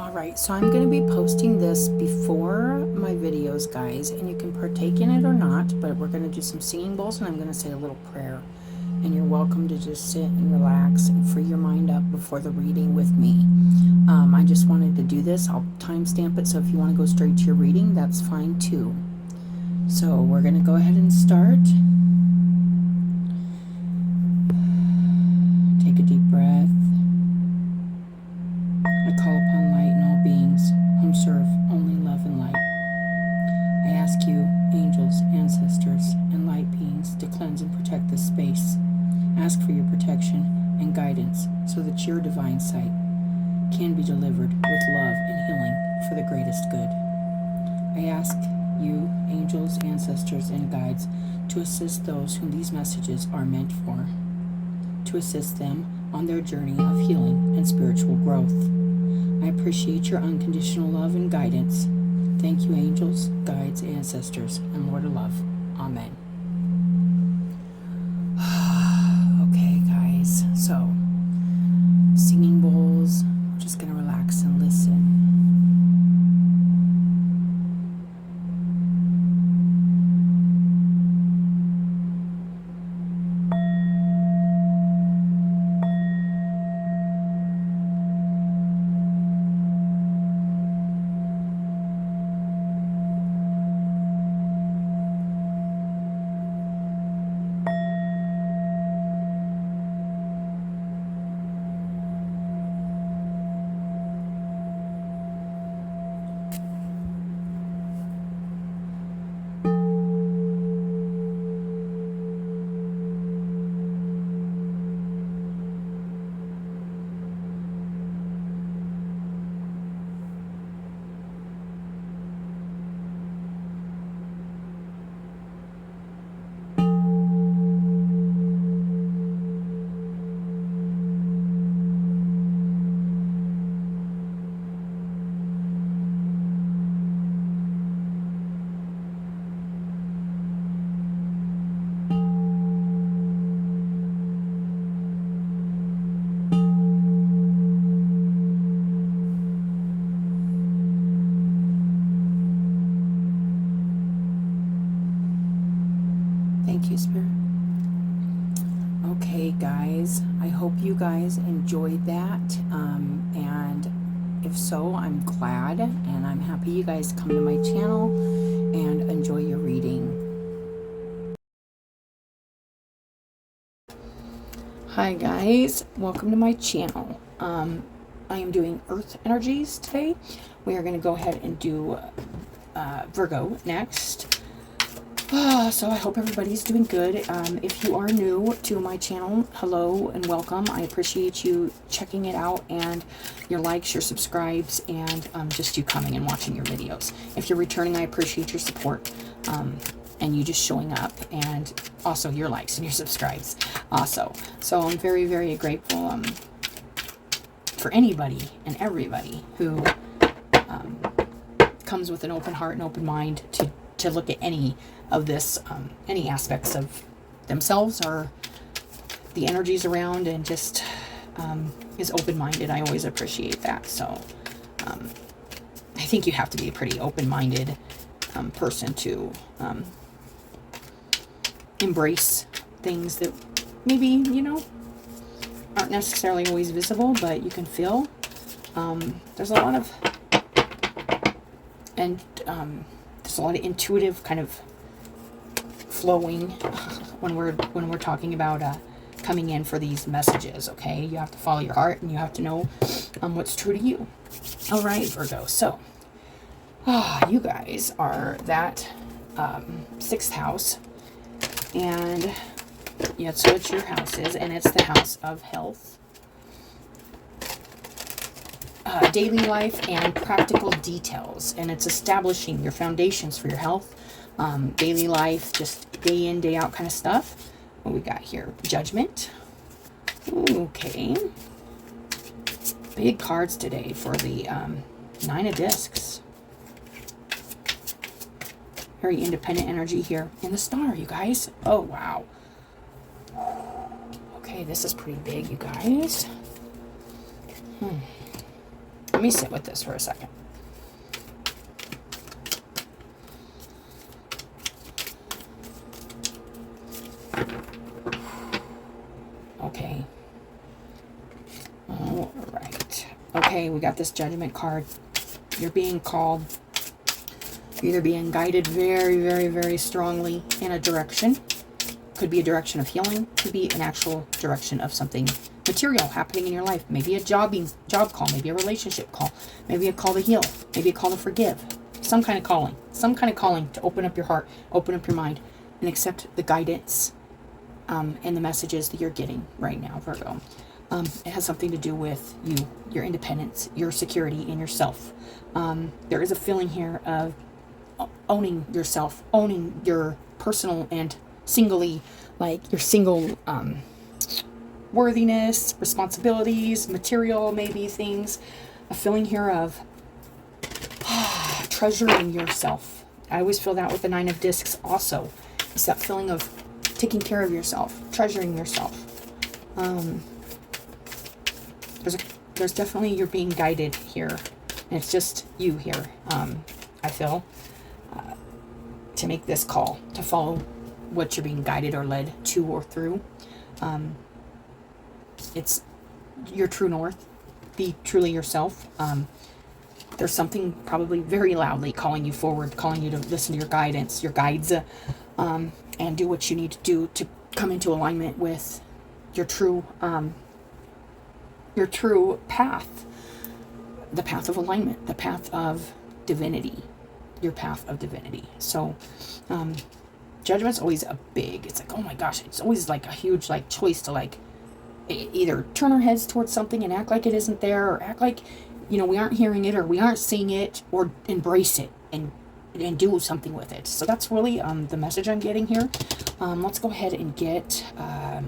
Alright, so I'm going to be posting this before my videos, guys, and you can partake in it or not, but we're going to do some singing bowls and I'm going to say a little prayer. And you're welcome to just sit and relax and free your mind up before the reading with me. I just wanted to do this. I'll timestamp it, so if you want to go straight to your reading, that's fine too. So we're going to go ahead and start. Take a deep breath. I call upon light in all beings, whom serve only love and light. I ask you, angels, ancestors, and light beings, to cleanse and protect this space. Ask for your protection and guidance so that your divine sight can be delivered with love and healing for the greatest good. I ask you, angels, ancestors, and guides, to assist those whom these messages are meant for, to assist them on their journey of healing and spiritual growth. I appreciate your unconditional love and guidance. Thank you, angels, guides, ancestors, and Lord of Love. Amen. Okay, guys, so singing bowls. I'm just going to relax and listen. Thank you, Spirit. Okay, guys, I hope you guys enjoyed that. And if so, I'm glad, and I'm happy you guys come to my channel and enjoy your reading. Hi, guys. Welcome to my channel. I am doing Earth energies today. We are going to go ahead and do Virgo next. So I hope everybody's doing good. If you are new to my channel, hello and welcome. I appreciate you checking it out, and your likes, your subscribes, and just you coming and watching your videos. If you're returning, I appreciate your support, and you just showing up, and also your likes and your subscribes also. So I'm very, very grateful for anybody and everybody who comes with an open heart and open mind to look at any of this, any aspects of themselves or the energies around, and just is open-minded. I always appreciate that. So I think you have to be a pretty open-minded person to embrace things that maybe, you know, aren't necessarily always visible, but you can feel. There's a lot of intuitive kind of flowing when we're talking about coming in for these messages. Okay, you have to follow your heart, and you have to know what's true to you. All right, Virgo. So you guys are that 6th house, and yeah, so it's your houses, and it's the house of health, daily life, and practical details, and it's establishing your foundations for your health, daily life, just day in, day out kind of stuff. What we got here? Judgment. Okay. Big cards today for the 9 of discs. Very independent energy here. In the Star, you guys. Oh, wow. Okay, this is pretty big, you guys. Let me sit with this for a second. Okay. All right. Okay, we got this Judgment card. You're being called. You're either being guided very, very, very strongly in a direction. Could be a direction of healing. Could be an actual direction of something material happening in your life. Maybe a job call. Maybe a relationship call. Maybe a call to heal. Maybe a call to forgive. Some kind of calling. Some kind of calling to open up your heart, open up your mind, and accept the guidance and the messages that you're getting right now, Virgo. It has something to do with you, your independence, your security in yourself. There is a feeling here of owning yourself, owning your personal and singly, like your single worthiness, responsibilities, material, maybe things. A feeling here of treasuring yourself. I always feel that with the 9 of Discs also. It's that feeling of taking care of yourself, treasuring yourself. There's definitely, you're being guided here. And it's just you here, I feel, to make this call, to follow what you're being guided or led to or through. It's your true north. Be truly yourself. There's something probably very loudly calling you forward, calling you to listen to your guidance, your guides, and do what you need to do to come into alignment with your true path, the path of alignment, the path of divinity, your path of divinity. So, Judgment's always a big, it's like, oh my gosh, it's always like a huge like choice to like either turn our heads towards something and act like it isn't there, or act like, you know, we aren't hearing it, or we aren't seeing it, or embrace it and do something with it. So that's really the message I'm getting here. Let's go ahead and get, let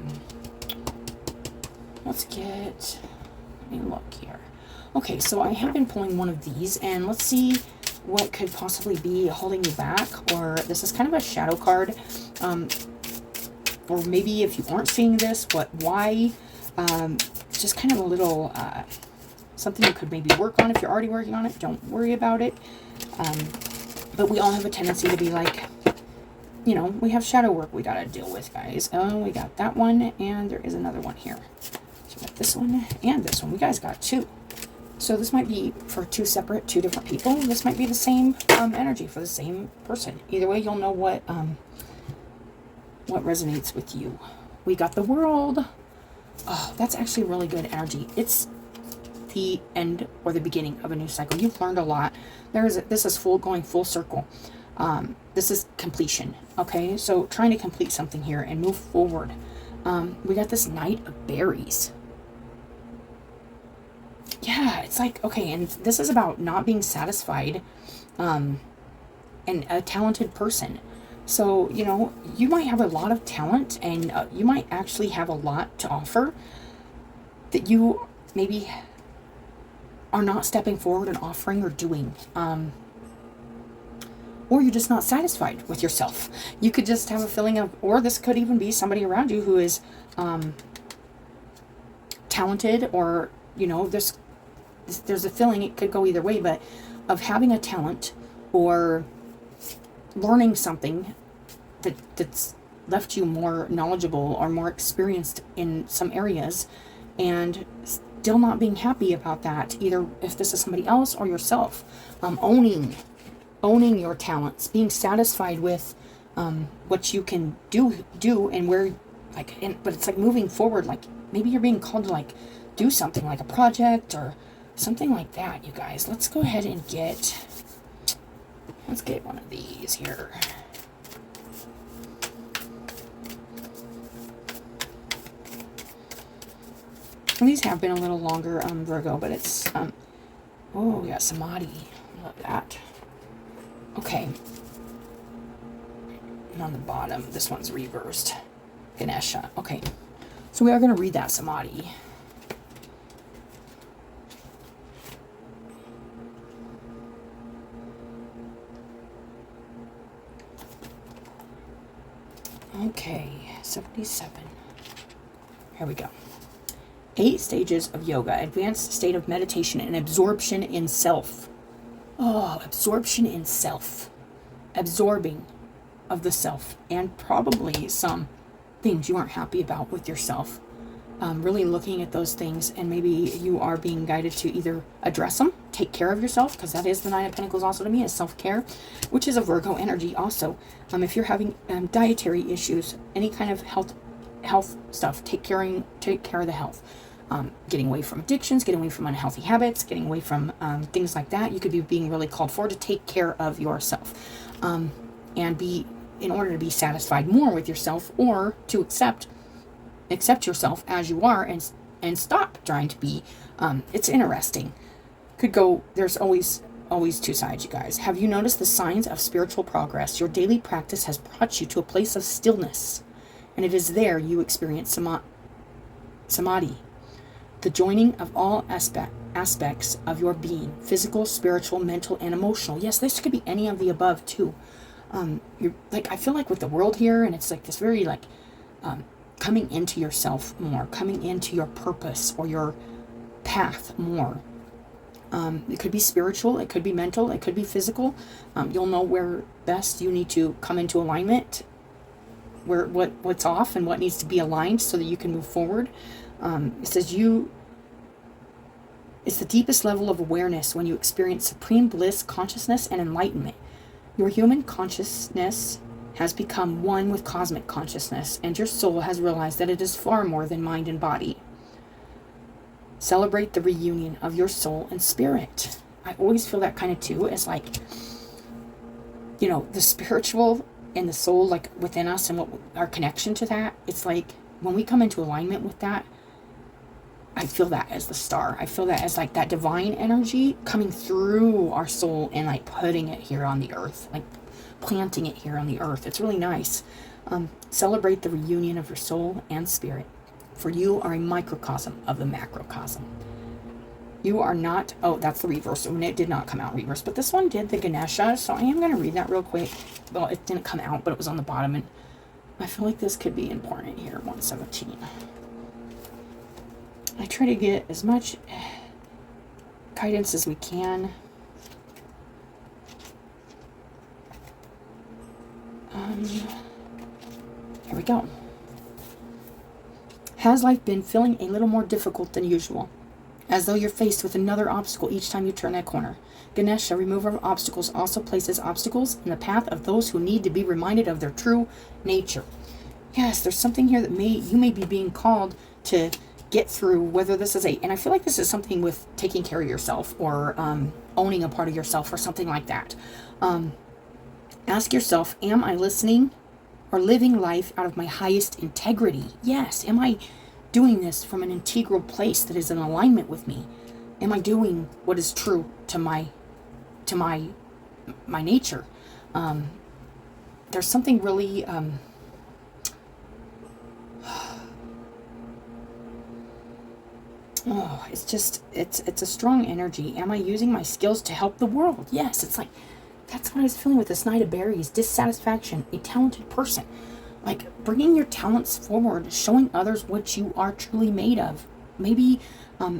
me look here. Okay, so I have been pulling one of these, and let's see what could possibly be holding you back. Or this is kind of a shadow card, or maybe if you aren't seeing this, why, just kind of a little, something you could maybe work on. If you're already working on it, don't worry about it. But we all have a tendency to be like, you know, we have shadow work we gotta deal with, guys. Oh, we got that one, and there is another one here. So we got this one and this one. We guys got two. So this might be for two different people. This might be the same energy for the same person. Either way, you'll know what resonates with you. We got the World. Oh, that's actually really good energy. It's the end or the beginning of a new cycle. You've learned a lot. This is going full circle. This is completion. Okay, so trying to complete something here and move forward. We got this Knight of Berries. Yeah, it's like, okay, and this is about not being satisfied, and a talented person. So, you know, you might have a lot of talent, and you might actually have a lot to offer that you maybe are not stepping forward and offering or doing. Or you're just not satisfied with yourself. You could just have a feeling of, or this could even be somebody around you who is talented, or, you know, there's a feeling, it could go either way, but of having a talent or learning something that's left you more knowledgeable or more experienced in some areas, and still not being happy about that, either if this is somebody else or yourself. Owning your talents, being satisfied with what you can do and where, like, but it's like moving forward, like maybe you're being called to like do something like a project or something like that, you guys. Let's go ahead and let's get one of these here. And these have been a little longer, Virgo, but it's, oh, we got Samadhi. Love that. Okay. And on the bottom, this one's reversed. Ganesha. Okay. So we are going to read that Samadhi. Okay, 77. Here we go. 8 stages of yoga, advanced state of meditation, and absorption in self. Oh, absorption in self. Absorbing of the self, and probably some things you aren't happy about with yourself. Really looking at those things, and maybe you are being guided to either address them, take care of yourself, because that is the Nine of Pentacles also to me, is self-care, which is a Virgo energy also. If you're having dietary issues, any kind of health stuff, take care of the health. Getting away from addictions, getting away from unhealthy habits, getting away from things like that. You could be being really called for to take care of yourself, and be, in order to be satisfied more with yourself, or to accept yourself as you are, and stop trying to be. It's interesting. Could go. There's always two sides, you guys. Have you noticed the signs of spiritual progress? Your daily practice has brought you to a place of stillness, and it is there you experience samadhi, the joining of all aspects of your being: physical, spiritual, mental, and emotional. Yes, this could be any of the above too. You're like, I feel like with the world here, and it's like this very like coming into yourself more, coming into your purpose or your path more. It could be spiritual, it could be mental, it could be physical. You'll know where best you need to come into alignment, where what's off and what needs to be aligned so that you can move forward. It says it's the deepest level of awareness when you experience supreme bliss, consciousness, and enlightenment. Your human consciousness has become one with cosmic consciousness, and your soul has realized that it is far more than mind and body. Celebrate the reunion of your soul and spirit. I always feel that kind of too, as like, the spiritual and the soul, like within us, and what our connection to that. It's like when we come into alignment with that, I feel that as the star. I feel that as like that divine energy coming through our soul and like putting it here on the earth, like planting it here on the earth. It's really nice. Celebrate the reunion of your soul and spirit, for you are a microcosm of the macrocosm. You are not, oh, that's the reverse. And it did not come out reverse, but this one did, the Ganesha. So I am going to read that real quick. Well, it didn't come out, but it was on the bottom, and I feel like this could be important here. 117. I try to get as much guidance as we can. Here we go. Has life been feeling a little more difficult than usual? As though you're faced with another obstacle each time you turn a corner. Ganesha, remover of obstacles, also places obstacles in the path of those who need to be reminded of their true nature. Yes, there's something here that you may be being called to get through, whether this is and I feel like this is something with taking care of yourself, or owning a part of yourself, or something like that. Ask yourself, am I listening or living life out of my highest integrity? Yes. Am I doing this from an integral place that is in alignment with me? Am I doing what is true to my nature? There's something really oh, it's a strong energy. Am I using my skills to help the world? Yes, it's like, that's what I was feeling with this Knight of Berries. Dissatisfaction, a talented person. Like, bringing your talents forward, showing others what you are truly made of. Maybe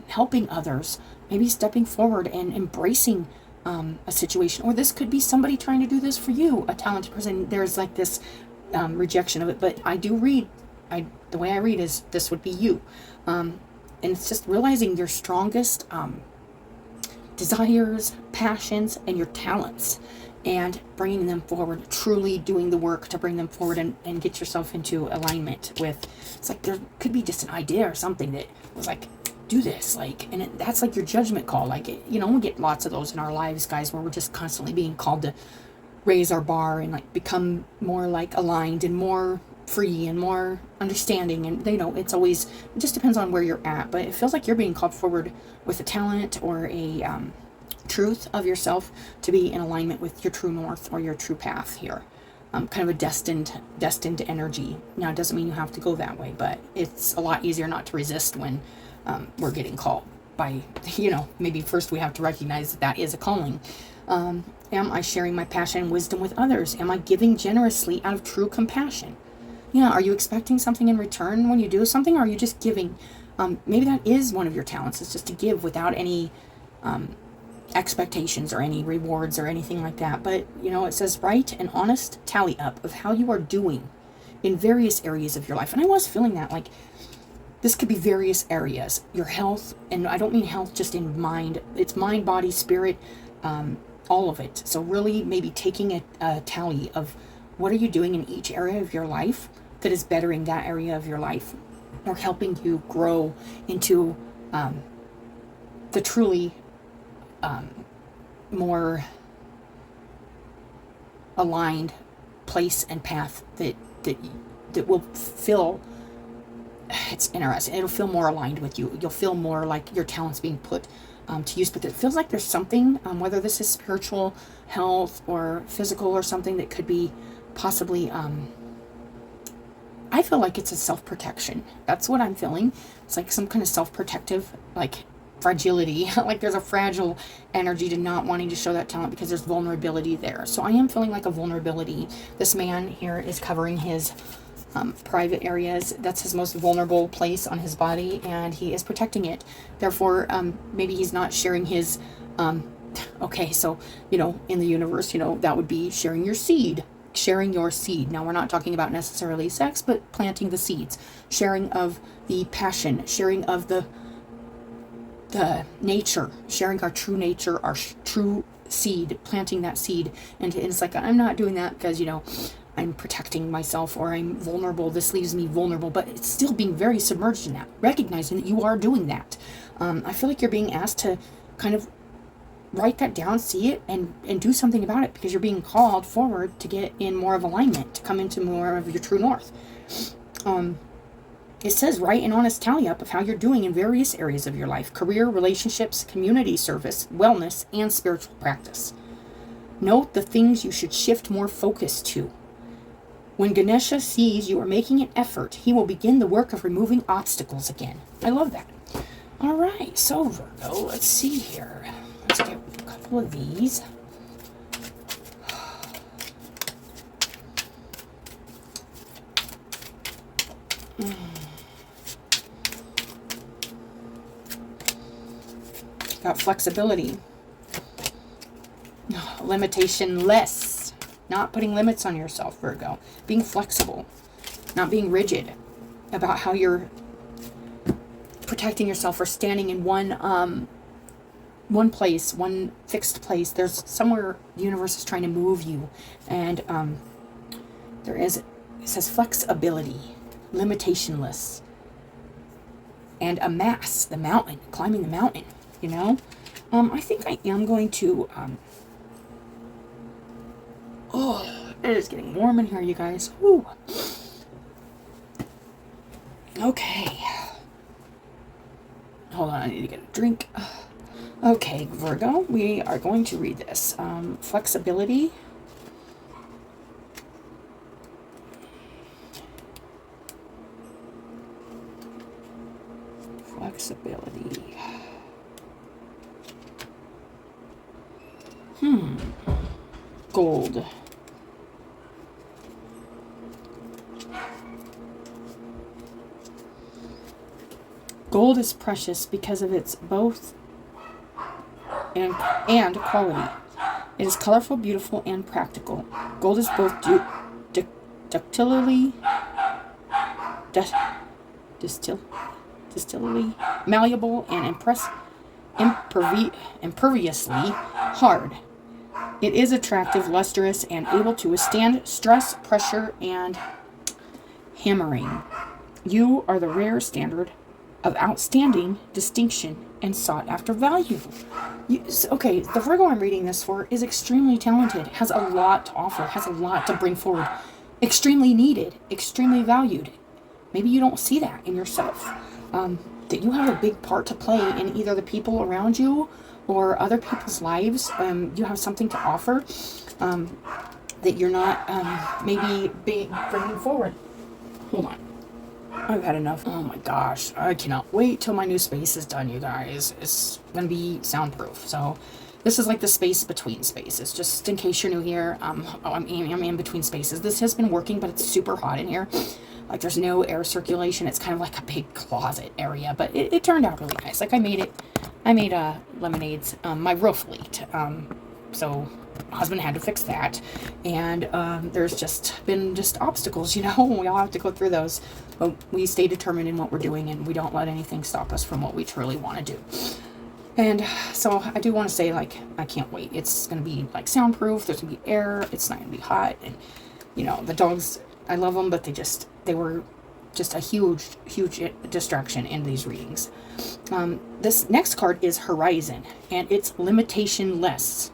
helping others. Maybe stepping forward and embracing a situation. Or this could be somebody trying to do this for you, a talented person. There's like this rejection of it. But I do read, the way I read is this would be you. And it's just realizing your strongest desires, passions, and your talents, and bringing them forward, truly doing the work to bring them forward and get yourself into alignment with. It's like there could be just an idea or something that was like, do this, like, and that's like your judgment call. Like, we get lots of those in our lives, guys, where we're just constantly being called to raise our bar and like become more like aligned and more free and more understanding. And it's always, it just depends on where you're at, but it feels like you're being called forward with a talent or a truth of yourself to be in alignment with your true north or your true path here. Kind of a destined energy. Now, it doesn't mean you have to go that way, but it's a lot easier not to resist when we're getting called by, maybe first we have to recognize that is a calling. Am I sharing my passion and wisdom with others? Am I giving generously out of true compassion? Are you expecting something in return when you do something, or are you just giving Maybe that is one of your talents, is just to give without any expectations or any rewards or anything like that. But, it says write an honest tally up of how you are doing in various areas of your life. And I was feeling that, like, this could be various areas. Your health, and I don't mean health just in mind. It's mind, body, spirit, all of it. So really maybe taking a tally of what are you doing in each area of your life that is bettering that area of your life, or helping you grow into the truly more aligned place and path that will feel, it's interesting, it'll feel more aligned with you. You'll feel more like your talents being put to use. But it feels like there's something, whether this is spiritual, health, or physical, or something that could be possibly, I feel like it's a self-protection. That's what I'm feeling. It's like some kind of self-protective, like, fragility. Like there's a fragile energy to not wanting to show that talent because there's vulnerability there. So I am feeling like a vulnerability. This man here is covering his private areas. That's his most vulnerable place on his body, and he is protecting it. Therefore, maybe he's not sharing his, okay, so, in the universe, that would be sharing your seed. Sharing your seed. Now, we're not talking about necessarily sex, but planting the seeds. Sharing of the passion. Sharing of the nature, sharing our true nature, our true seed, planting that seed. And it's like, I'm not doing that because, I'm protecting myself, or I'm vulnerable. This leaves me vulnerable, but it's still being very submerged in that, recognizing that you are doing that. I feel like you're being asked to kind of write that down, see it, and do something about it, because you're being called forward to get in more of alignment, to come into more of your true north. It says write an honest tally up of how you're doing in various areas of your life: career, relationships, community service, wellness, and spiritual practice. Note the things you should shift more focus to. When Ganesha sees you are making an effort, he will begin the work of removing obstacles again. I love that. All right, so Virgo, let's see here. Let's get a couple of these. Got flexibility, limitation-less, not putting limits on yourself, Virgo, being flexible, not being rigid about how you're protecting yourself or standing in one place, one fixed place. There's somewhere the universe is trying to move you, and it says flexibility, limitationless, and a mass, the mountain, climbing the mountain. I think I am going to, it is getting warm in here, you guys. Woo. Okay. Hold on, I need to get a drink. Okay, Virgo, we are going to read this. Flexibility. Flexibility. Gold. Gold is precious because of its both and quality. It is colorful, beautiful, and practical. Gold is both ductilely malleable and imperviously hard. It is attractive, lustrous, and able to withstand stress, pressure, and hammering. You are the rare standard of outstanding distinction and sought after value. Okay, the Virgo I'm reading this for is extremely talented, has a lot to offer, has a lot to bring forward, extremely needed, extremely valued. Maybe you don't see that in yourself. That you have a big part to play in either the people around you or other people's lives. You have something to offer that you're not maybe bringing forward. Hold on. I've had enough. Oh my gosh. I cannot wait till my new space is done, you guys. It's going to be soundproof. So this is like the space between spaces. Just in case you're new here, I'm in between spaces. This has been working, but it's super hot in here. Like there's no air circulation. It's kind of like a big closet area, but it turned out really nice. Like I made lemonades. My roof leaked. So my husband had to fix that. And there's just been obstacles, we all have to go through those. But we stay determined in what we're doing, and we don't let anything stop us from what we truly want to do. And so I do want to say, like, I can't wait. It's going to be like soundproof. There's going to be air. It's not going to be hot. And, the dogs, I love them, but they were just a huge distraction in these readings. This next card is Horizon, and it's limitation-less.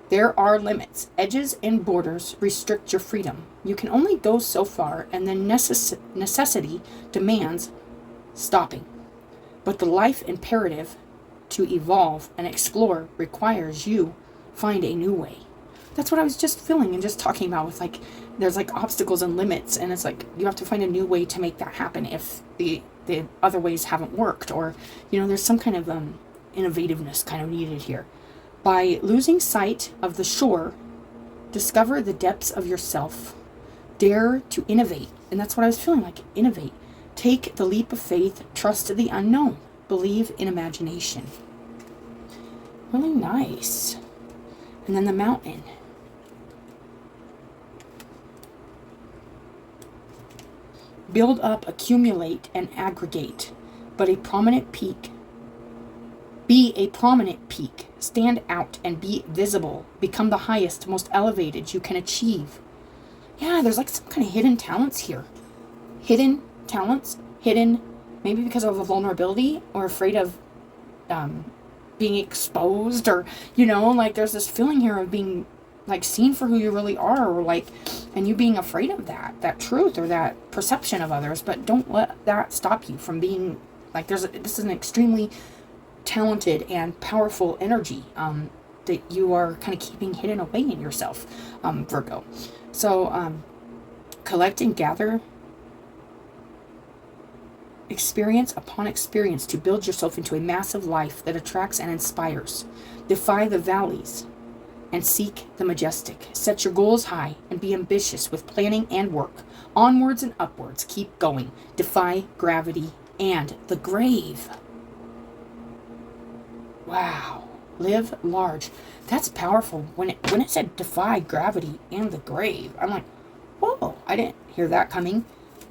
There are limits. Edges and borders restrict your freedom. You can only go so far, and then necessity demands stopping. But the life imperative to evolve and explore requires you find a new way. That's what I was just feeling and just talking about with, like, there's like obstacles and limits, and it's like you have to find a new way to make that happen if the other ways haven't worked, or there's some kind of innovativeness kind of needed here. By losing sight of the shore, discover the depths of yourself. Dare to innovate. And that's what I was feeling like. Innovate. Take the leap of faith. Trust the unknown. Believe in imagination. Really nice. And then the mountain. Build up, accumulate, and aggregate. But a prominent peak. Be a prominent peak. Stand out and be visible. Become the highest, most elevated you can achieve. Yeah, there's like some kind of hidden talents here. Hidden talents. Hidden, maybe because of a vulnerability or afraid of being exposed, or, like there's this feeling here of being like seen for who you really are, or like, and you being afraid of that truth or that perception of others. But don't let that stop you from being like, this is an extremely talented and powerful energy that you are kind of keeping hidden away in yourself, Virgo. So collect and gather experience upon experience to build yourself into a massive life that attracts and inspires. Defy the valleys and seek the majestic. Set your goals high and be ambitious with planning and work. Onwards and upwards, keep going. Defy gravity and the grave. Wow. Live large. That's powerful. When it said defy gravity and the grave, I'm like, whoa, I didn't hear that coming.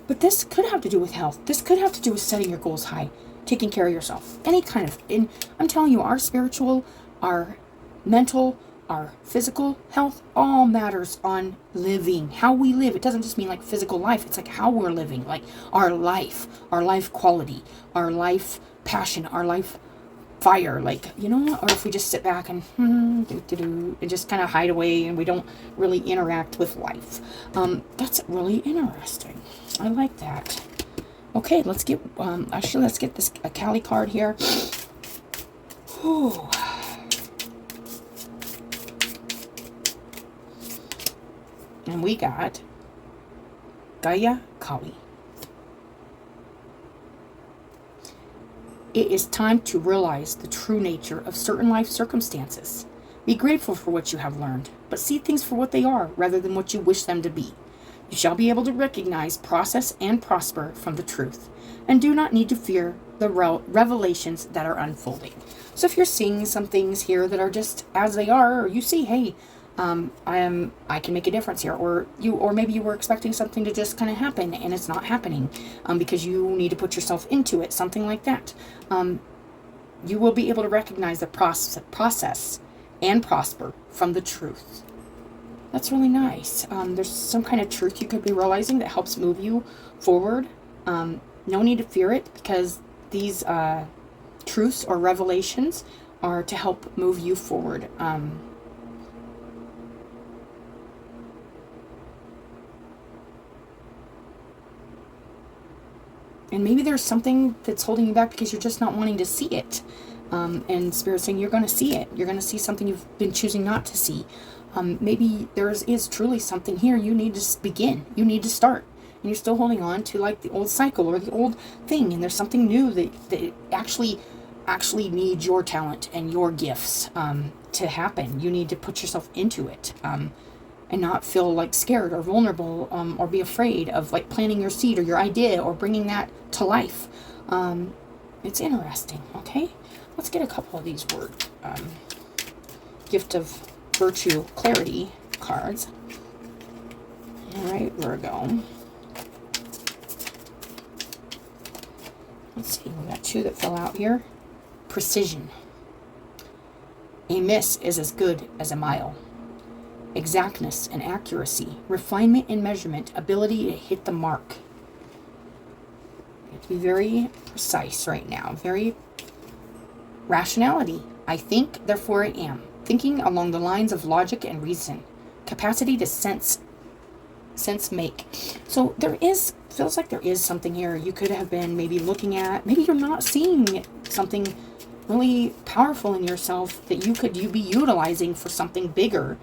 But this could have to do with health. This could have to do with setting your goals high, taking care of yourself. Any kind of, and I'm telling you, our spiritual, our mental, our physical health all matters on living. How we live. It doesn't just mean like physical life. It's like how we're living, like our life quality, our life passion, our life fire, like, or if we just sit back and and just kind of hide away and we don't really interact with life. That's really interesting. I like that. Okay, let's get this a Cali card here. Whew. And we got Gaia Kali. It is time to realize the true nature of certain life circumstances. Be grateful for what you have learned, but see things for what they are rather than what you wish them to be. You shall be able to recognize, process, and prosper from the truth, and do not need to fear the revelations that are unfolding. So if you're seeing some things here that are just as they are, or you see, hey, I can make a difference here, or maybe you were expecting something to just kind of happen and it's not happening, because you need to put yourself into it, something like that. You will be able to recognize the process and prosper from the truth. That's really nice. There's some kind of truth you could be realizing that helps move you forward. No need to fear it, because these truths or revelations are to help move you forward. And maybe there's something that's holding you back because you're just not wanting to see it. And Spirit's saying you're going to see it. You're going to see something you've been choosing not to see. Maybe there is truly something here you need to begin. You need to start. And you're still holding on to like the old cycle or the old thing. And there's something new that actually needs your talent and your gifts to happen. You need to put yourself into it. And and not feel like scared or vulnerable, or be afraid of like planting your seed or your idea or bringing that to life. It's interesting. Okay, let's get a couple of these word gift of virtue clarity cards. All right, Virgo. Let's see, we got 2 that fell out here. Precision. A miss is as good as a mile. Exactness and accuracy, refinement and measurement, ability to hit the mark. You have to be very precise right now. Very rationality. I think, therefore I am. Thinking along the lines of logic and reason. Capacity to sense make. So there is, feels like there is something here you could have been maybe looking at. Maybe you're not seeing something really powerful in yourself that you be utilizing for something bigger,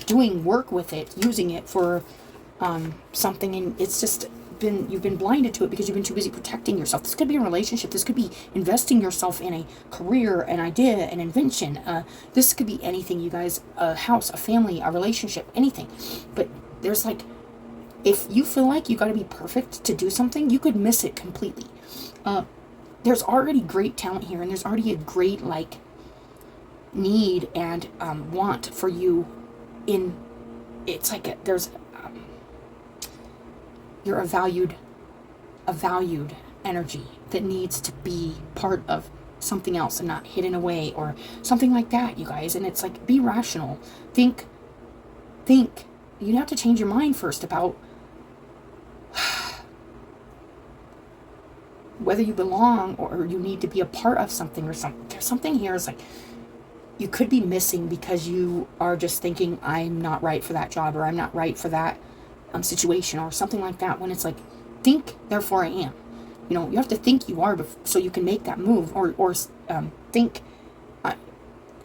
doing work with it, using it for something, and it's just you've been blinded to it because you've been too busy protecting yourself. This could be a relationship. This could be investing yourself in a career, an idea, an invention. This could be anything, you guys. A house, a family, a relationship, anything. But there's like, if you feel like you got to be perfect to do something, you could miss it completely. There's already great talent here, and there's already a great like need and want for you. It's like you're a valued energy that needs to be part of something else and not hidden away or something like that, you guys. And it's like, be rational. Think. You'd have to change your mind first about whether you belong or you need to be a part of something or something. There's something here is like, you could be missing because you are just thinking, I'm not right for that job, or I'm not right for that situation, or something like that, when it's like, think, therefore I am. You know, you have to think you are so you can make that move, or think,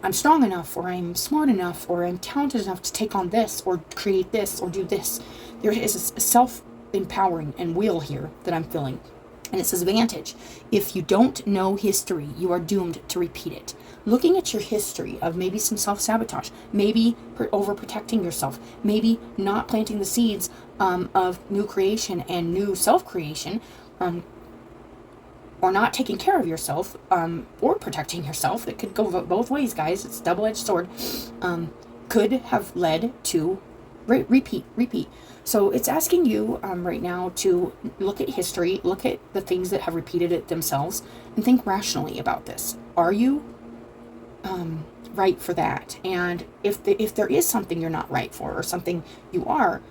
I'm strong enough, or I'm smart enough, or I'm talented enough to take on this, or create this, or do this. There is a self-empowering and will here that I'm feeling. And it says advantage. If you don't know history, you are doomed to repeat it. Looking at your history of maybe some self-sabotage, maybe overprotecting yourself, maybe not planting the seeds of new creation and new self-creation, or not taking care of yourself, or protecting yourself. It could go both ways, guys. It's a double-edged sword. Could have led to repeat. So it's asking you right now to look at history, look at the things that have repeated it themselves, and think rationally about this. Are you right for that? And if there is something you're not right for, or something you are,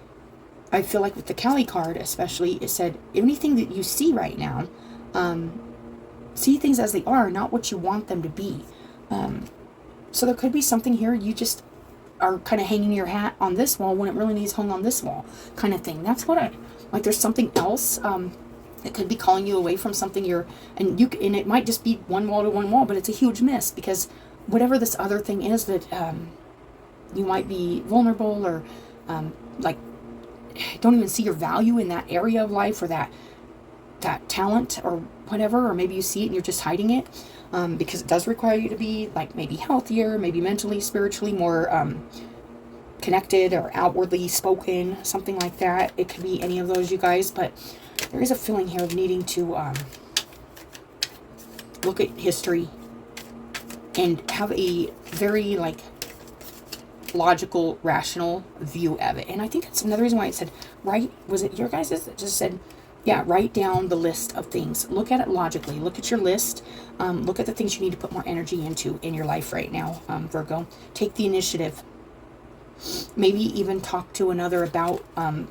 I feel like with the Cali card especially, it said anything that you see right now, see things as they are, not what you want them to be. So there could be something here you just are kind of hanging your hat on this wall when it really needs hung on this wall, kind of thing. That's what like there's something else that could be calling you away from something and it might just be one wall to one wall, but it's a huge miss, because whatever this other thing is that you might be vulnerable, or like don't even see your value in that area of life, or that talent or whatever, or maybe you see it and you're just hiding it, because it does require you to be like maybe healthier, maybe mentally, spiritually more connected, or outwardly spoken, something like that. It could be any of those, you guys, but there is a feeling here of needing to look at history and have a very like logical, rational view of it. And I think that's another reason why it said, was it your guys' that just said, yeah, write down the list of things. Look at it logically. Look at your list. Look at the things you need to put more energy into in your life right now, Virgo. Take the initiative. Maybe even talk to another about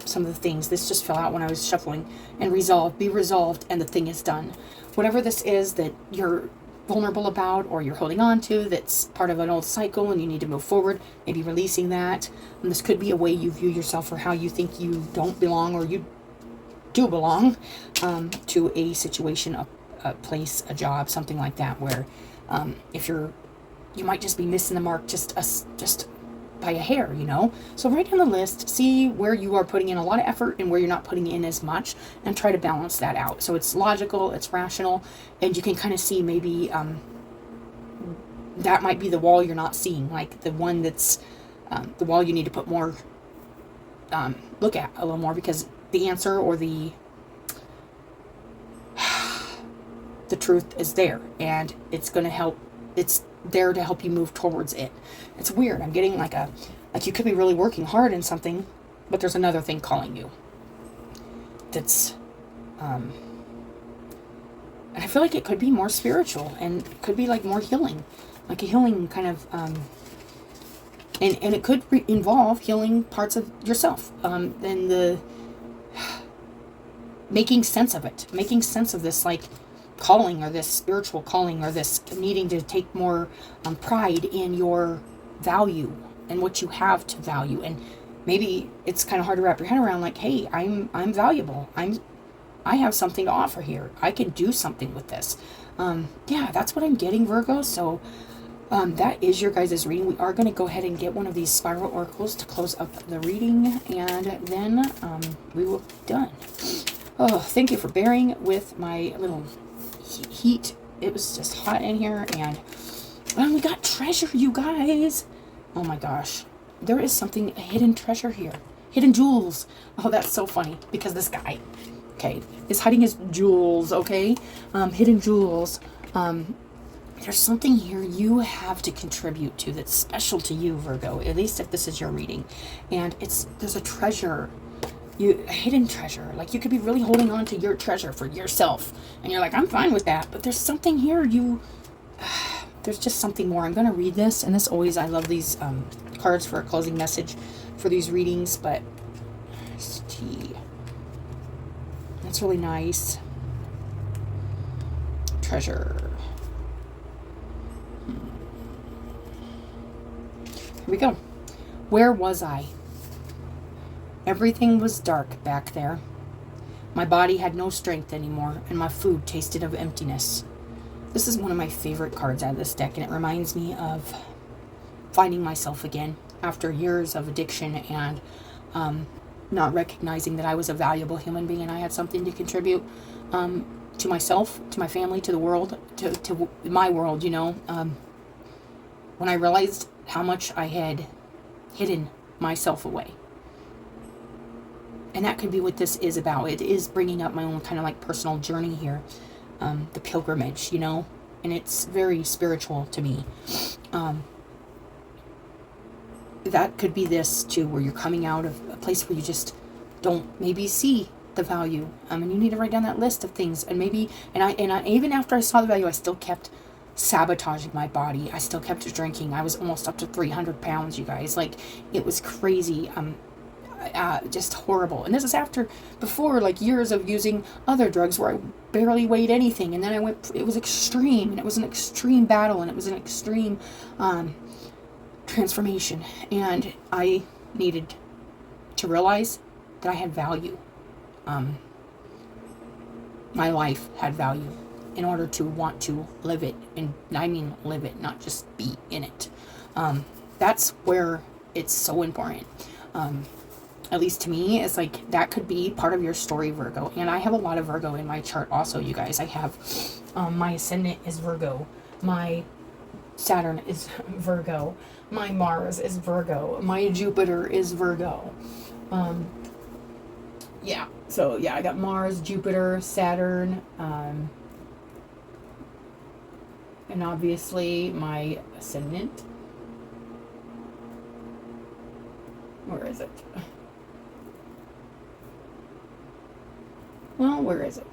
some of the things. This just fell out when I was shuffling. And resolve. Be resolved, and the thing is done. Whatever this is that you're vulnerable about, or you're holding on to, that's part of an old cycle and you need to move forward, maybe releasing that. And this could be a way you view yourself, or how you think you don't belong, or you do belong to a situation, a place, a job, something like that, where if you might just be missing the mark just by a hair, you know. So write down the list, see where you are putting in a lot of effort and where you're not putting in as much, and try to balance that out. So it's logical, it's rational, and you can kind of see maybe that might be the wall you're not seeing, like the one that's the wall you need to put more look at a little more, because the answer or the truth is there, and it's going to help. It's there to help you move towards it. It's weird. I'm getting like you could be really working hard in something, but there's another thing calling you. That's, and I feel like it could be more spiritual, and it could be like more healing, like a healing kind of, and it could involve healing parts of yourself, and the making sense of it, making sense of this, like, calling, or this spiritual calling, or this needing to take more pride in your value and what you have to value. And maybe it's kind of hard to wrap your head around, like, hey, I'm valuable. I have something to offer here. I can do something with this. Yeah, that's what I'm getting, Virgo. So that is your guys' reading. We are going to go ahead and get one of these spiral oracles to close up the reading, and then we will be done. Oh, thank you for bearing with my little heat. It was just hot in here, and we got treasure, you guys. Oh my gosh, there is something, a hidden treasure here, hidden jewels. Oh, that's so funny, because this guy, okay, is hiding his jewels. Okay, hidden jewels. There's something here you have to contribute to that's special to you, Virgo, at least if this is your reading. And there's a treasure, a hidden treasure. Like, you could be really holding on to your treasure for yourself, and you're like, I'm fine with that, but there's something here, there's just something more. I'm going to read this, and I love these cards for a closing message for these readings, but that's really nice. Treasure. Here we go. Where was I? Everything was dark back there. My body had no strength anymore, and my food tasted of emptiness. This is one of my favorite cards out of this deck, and it reminds me of finding myself again after years of addiction and not recognizing that I was a valuable human being and I had something to contribute to myself, to my family, to the world, to my world, when I realized how much I had hidden myself away. And that could be what this is about. It is bringing up my own kind of like personal journey here, the pilgrimage, and it's very spiritual to me. That could be this too, where you're coming out of a place where you just don't maybe see the value, and you need to write down that list of things. And maybe, and I even after I saw the value, I still kept sabotaging my body. I still kept drinking. I was almost up to 300 pounds, you guys. Like, it was crazy. Just horrible. And this is before like years of using other drugs where I barely weighed anything, and then it was extreme, and it was an extreme battle, and it was an extreme transformation, and I needed to realize that I had value. My life had value in order to want to live it, and I mean live it, not just be in it. That's where it's so important. At least to me, it's like that could be part of your story, Virgo. And I have a lot of Virgo in my chart also, you guys. I have my ascendant is Virgo, my Saturn is Virgo, my Mars is Virgo, my Jupiter is Virgo. Yeah, so yeah, I got Mars, Jupiter, Saturn, and obviously my ascendant. Where is it? Well, where is it?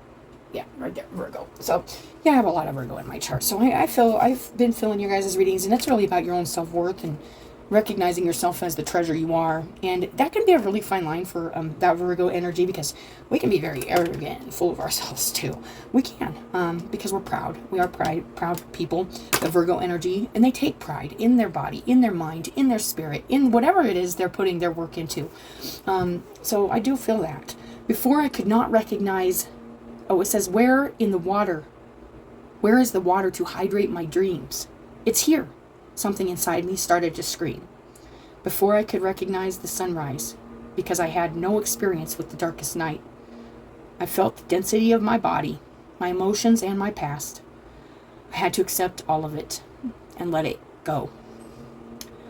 Yeah, right there, Virgo. So, yeah, I have a lot of Virgo in my chart. So I've been filling your guys' readings, and it's really about your own self-worth and recognizing yourself as the treasure you are. And that can be a really fine line for that Virgo energy, because we can be very arrogant and full of ourselves too. We can, because we're proud. We are proud people, the Virgo energy, and they take pride in their body, in their mind, in their spirit, in whatever it is they're putting their work into. So I do feel that. Before I could not recognize, it says, where in the water? Where is the water to hydrate my dreams? It's here. Something inside me started to scream. Before I could recognize the sunrise, because I had no experience with the darkest night, I felt the density of my body, my emotions, and my past. I had to accept all of it and let it go.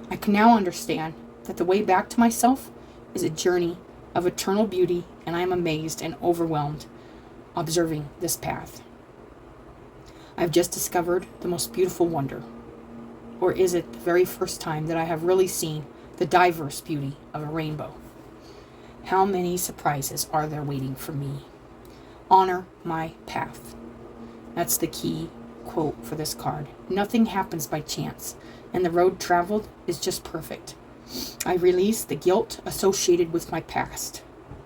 I can now understand that the way back to myself is a journey of eternal beauty, and I am amazed and overwhelmed observing this path. I've just discovered the most beautiful wonder. Or is it the very first time that I have really seen the diverse beauty of a rainbow? How many surprises are there waiting for me? Honor my path. That's the key quote for this card. Nothing happens by chance, and the road traveled is just perfect. I release the guilt associated with my past.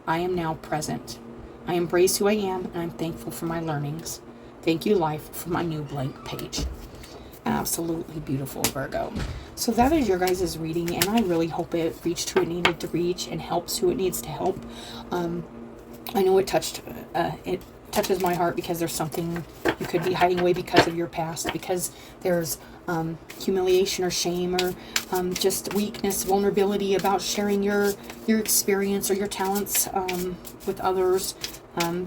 I am now present. I embrace who I am, and I'm thankful for my learnings. Thank you, life, for my new blank page. Absolutely beautiful, Virgo. So that is your guys' reading, and I really hope it reached who it needed to reach and helps who it needs to help. I know it touches my heart because there's something you could be hiding away because of your past, because there's humiliation or shame or just weakness, vulnerability about sharing your experience or your talents with others.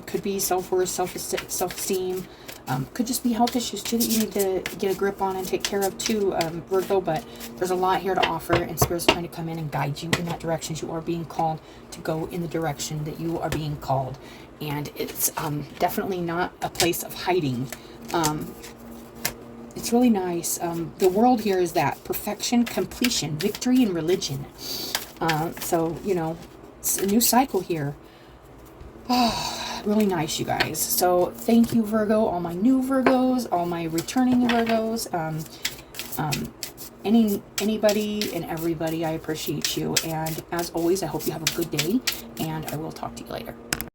Could be self-worth, self-esteem. Could just be health issues too that you need to get a grip on and take care of too, Virgo. But there's a lot here to offer, and Spirit's trying to come in and guide you in that direction. You are being called to go in the direction that you are being called, and it's definitely not a place of hiding. It's really nice. The world here is that perfection, completion, victory, and religion. So it's a new cycle here. Oh, really nice, you guys. So thank you, Virgo, all my new Virgos, all my returning Virgos, anybody and everybody. I appreciate you, and as always, I hope you have a good day, and I will talk to you later.